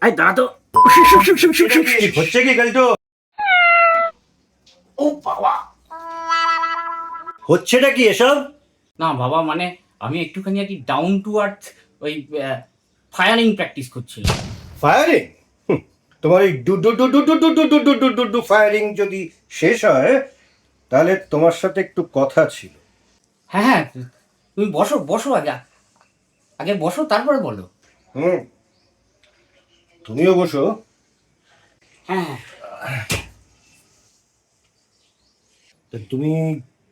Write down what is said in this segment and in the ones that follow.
I দাঁড়া তো। হচ্ছে কি কালটো? ও বাবা। হচ্ছেটা কি এসব? না বাবা, মানে আমি একটুখানি আর কি ডাউন টু আর্থ ওই ফায়ারিং প্র্যাকটিস করছিলাম। ফায়ারিং? তোমার এই do do do do do do do do do do do do firing যদি শেষ হয় তাহলে তোমার সাথে একটু কথা ছিল। হ্যাঁ হ্যাঁ, তুমি বসো বসো, আগে আগে বসো তারপরে বলো। হুম, তুমিও বসো। হ্যাঁ হ্যাঁ। তো তুমি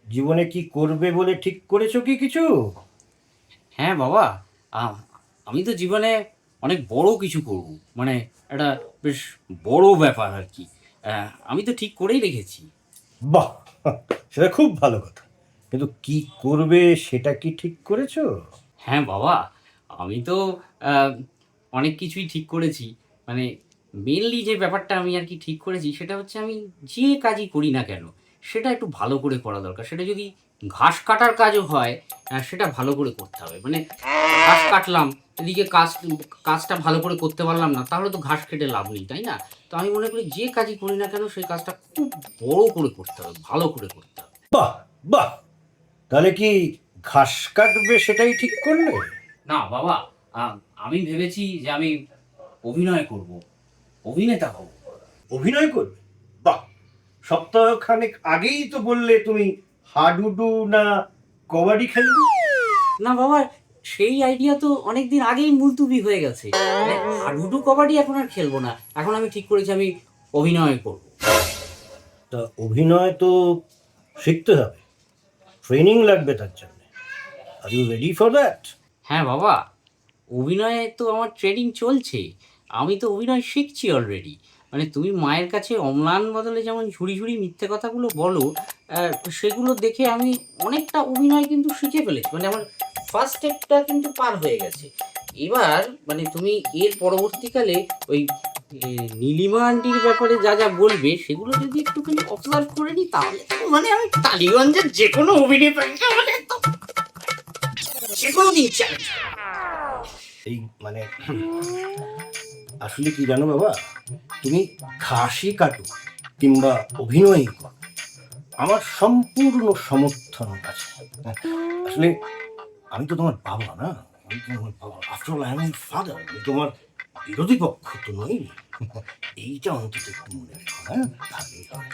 জীবনে কি করবে বলে ঠিক করেছো কি কিছু? হ্যাঁ বাবা, আমি তো জীবনে অনেক বড় কিছু করব, মানে একটা বেশ বড় ব্যাপার আর কি। আমি তো ঠিক করেই রেখেছি। বাহ, সেটা খুব ভালো কথা, কিন্তু কি করবে সেটা কি ঠিক করেছো? হ্যাঁ বাবা, আমি তো আহ, অনেক কিছুই ঠিক করেছি। মানে মেনলি যে ব্যাপারটা আমি আর কি ঠিক করেছি সেটা হচ্ছে, আমি যে কাজই করি না কেন সেটা একটু ভালো করে করা দরকার। সেটা যদি ঘাস কাটার কাজও হয়, সেটা ভালো করে করতে হবে। মানে ঘাস কাটলাম, এদিকে কাজটা ভালো করে করতে পারলাম না, তাহলে তো ঘাস কেটে লাভ নেই, তাই না? তো আমি মনে করি যে কাজই করি না কেন সেই কাজটা খুব বড় করে করতে হবে, ভালো করে করতে হবে। বাহ বাহ, তাহলে কি ঘাস কাটবে সেটাই ঠিক করলে? না বাবা, আহ, আমি ভেবেছি যে আমি অভিনয় করব, অভিনেতা হব। অভিনয় করবে? বাহ, সপ্তাহখানেক আগেই তো বললে তুমি হাডুডু না কবাডি খেলবে। না বাবা, সেই আইডিয়া তো অনেকদিন আগেই মুলতুবি হয়ে গেছে। মানে হাডুডু কবাডি এখন আর খেলবো না, এখন আমি ঠিক করেছি আমি অভিনয় করব। তা অভিনয় তো শিখতে হবে, ট্রেনিং লাগবে তার জন্য। Are you ready for that? হ্যাঁ বাবা, অভিনয়ে তো আমার ট্রেনিং চলছে, আমি তো অভিনয় শিখছি অলরেডি। মানে তুমি মায়ের কাছে অম্লান বদলে যেমন ঝুড়ি ঝুড়ি মিথ্যে কথাগুলো বলো, সেগুলো দেখে আমি অনেকটা অভিনয় কিন্তু শিখে ফেলেছি। মানে আমার ফার্স্ট স্টেপটা কিন্তু পার হয়ে গেছে। এবার মানে তুমি এর পরবর্তীকালে ওই নীলিমা আন্টির ব্যাপারে যা যা বলবে সেগুলো যদি একটুখানি অবজার্ভ করে নিই, তাহলে তো মানে আমি টালিগঞ্জের যে কোনো অভিনেতাকে মানে তো যে কোনো দিন চ্যালেঞ্জ। এই মানে আসলে কি জানো বাবা, তুমি ঘাসই কাটো কিংবা অভিনয়ই করো, আমার সম্পূর্ণ সমর্থন আছে। আসলে আমি তো তোমার বাবা না, আমি তো তোমার বাবা, after all I am father, আমি তোমার বিরোধী পক্ষ তো নই। এইটা অন্তত একটু মনে রেখো, হ্যাঁ? তাহলেই হবে।